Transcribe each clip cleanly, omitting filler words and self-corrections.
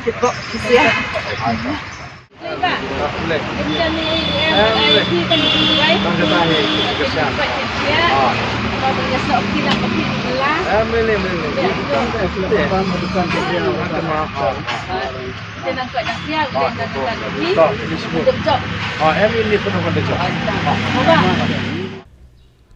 Kok siya. Boleh. Macam ni IT kan right? Bang kata ni kesian. Kalau dia sok kita pergi belah. Boleh. Kita nak kuat dah siap dan nak pergi. Tak, ini semua. Job. Ini pun ada job.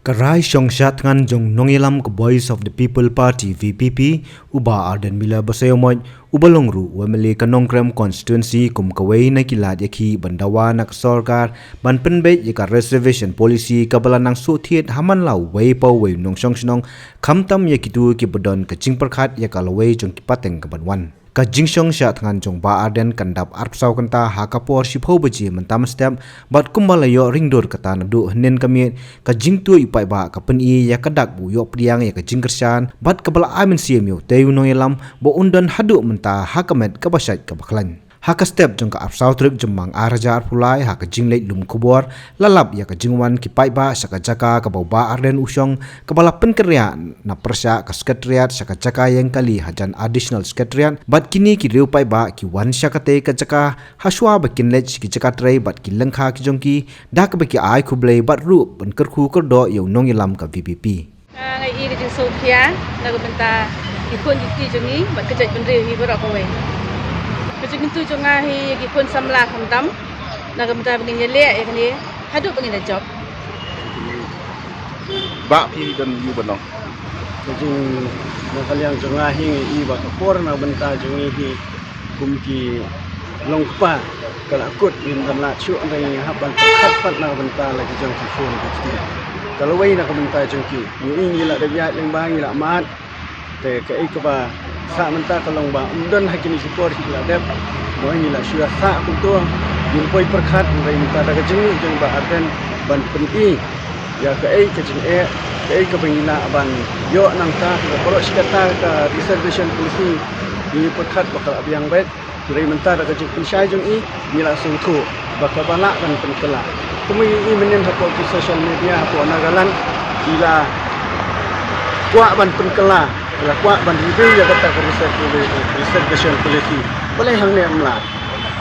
Karai Shongshat ngan jong nongilam ke Voice of the People Party VPP uba arden mila basayomoj ubalongru wemeli kanongkrem constituency kum kawai na kilat yaki bandawa nak sorkar ban penbet yaka reservation policy kabalanang sutiet haman lau wei pau wei nong shongshnong kamtam yakitu ki bodon kaching perkhat yaka lawei jong kipateng kabanwan ka jingshong sha thangan jong ba arden kandap arpsau kanta hakapor shipho baji mentam step bat kumbalayo ringdor kata nadu hnen kami ka jingtu ipai ba ka pen i ya kadak bu yo priang ya ka jingkersan bat kabala amen siemyo teuno yelam bo undan hadu menta hakamet ka basat ka baklan haka step jong ka arpsau trip jemang arajar pulai haka jingleit lum kubor lalap ya ka jingwan kipai ba saka jaka ka ba arden usong kabala penkerya na persya ka sekretariat saka jaka yang kali hajan additional sekretariat bat kini ki reupai ba ki wan syakate ka jaka haswa bakin lech ki jaka trai bat ki lengkha ki jongki dak ba ki ai khublei bat ru penkerku kerdo yo nong ilam ka VPP Ngai i ke Sofia nak benta ikon di jongi bat kejat bendri hi berak kowe. Kejut itu jonga hi ikon samla khamtam nak benta begin yele ya kini hadu begin job. Bak pi dan yu banong. Jadi nakaliang jonga hi i ba kapor na benta jongi hi kumki longpa kalakut bin tanla chu ngai haban khat na benta lagi jong phone ki kalau wei nak benta jongki ni la debiat leng bang la mat te ke ik ba sa menta kalong ba undan hakini support la dep no ni la syua sa kuntu yin poi perkhat ngai menta daga jeng jeng ba arden ban penti ya ke jeng ke bengina ban yo nang ta kalau sikata ka reservation policy ni perkhat bakal abiang bet dari menta daga jeng pensai jeng i ni la sung thu bakal bala ban penkela kami ini menyem satu di social media aku nagalan gila kuat ban penkela la kuat ban ribe ya kata reservation policy boleh hang ne amla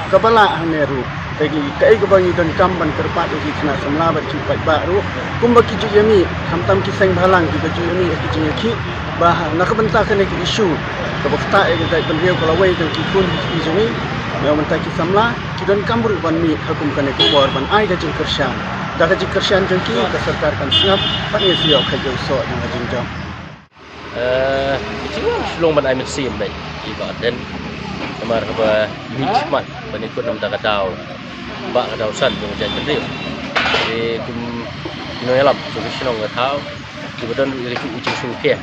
kabala hang ne ru tegi kai ko bangi don kam ban terpat di sana semla bat cipat baru kumba ki jemi hamtam ki seng balang ki baju yemi ki jeki bah nak benta kene ki isu ka bakta e dai beliau kalau wei dan ki kun ki jemi yang mentaki samla kidon kambur ban mi hukum kane kubor ban ai da jing kersyan da jing kersyan jengki ka sarkar kan siap pan ye siok ka jong so yang jing jam jiwan slong ban ai mesim dai iba dan kamar ba hikmat ban ikut nam da kadau ba kadau san jong jan kendil e kum no yalam so bisno ga thau ki bodon ri ki uci sungke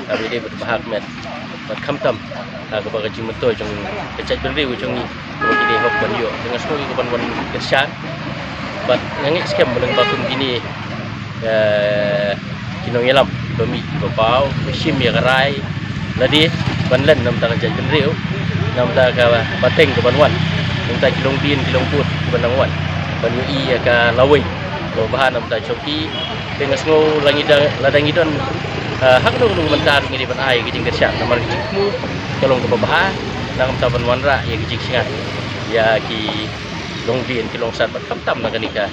abi de bahak met bat khamtam ka ba jing metoi jong kecet beri jong ni ko di hok ban yo dengan semua ko ban kesyan bat ngangi scam beleng bakun gini kino yelam bami bapau sim ya garai ladi ban len nam ta kecet beri nam ta ka pateng ko ban wan nam ta kilong din kilong put ban wan ban yo i ka lawi ko bahan nam ta choki dengan semua ladang idon hak dong mentar ngiri ban ai kijing kesyan namar kijingmu kalong ke babah nang taban wanra ya kijing singat ya ki long bin ki long sat tam na kanika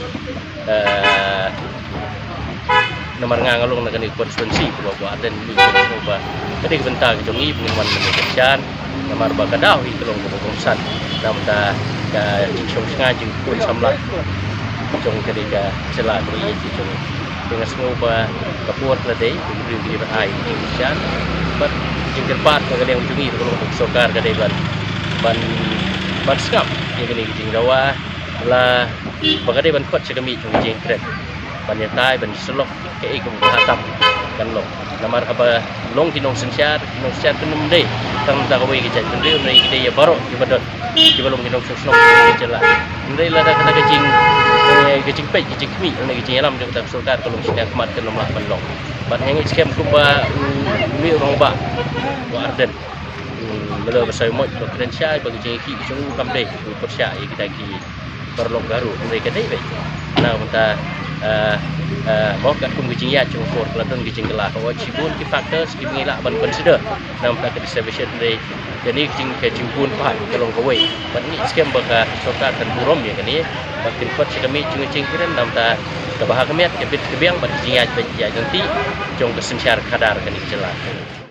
namar ngangalong na kanika konstituensi ko ba den ni ko ba kadi benta ki jongi pengwan kesyan namar ba kadaw i kalong ke babong sat nam ta ka jing singat jing kun samla jong kanika sela ni jong dengan semua kapuat ladai beri ai jingsian bat jingker pat kali yang ujungi kalau sokar kadai ban skap yang kini jing rawa la bagadai ban kot segami jing kret ban yatai ban selok ke ikum hatam kan long namar apa long kinong sensyar kunum dei tang ta kawi ke jang dei nei kidai ya barok di badot di balong kinong sensyar ke jela dei la da kata jing kecing pej kecing kemi ni kecing alam dia kata sultan kalau sedang kemat ke nomor bandong ban yang scam kuba mi orang ba wa arden bela besar mot kredensial bagi kecing ki kecing kam dei persya kita ki perlong garu mereka dei baik nah kita mau kat kum gijing ya chung for keladon gijing gelah wa cibun ki factors ki ngila ban consider nam ta distribution dari jadi gijing pun pat kalong kawai ban ni skem baka soka kan burom ya kani bakin kot sikami chung jing kiren nam ta kabahakamiat ke bit kebiang ban gijing ya nanti jong kesensyar kadar kani jelas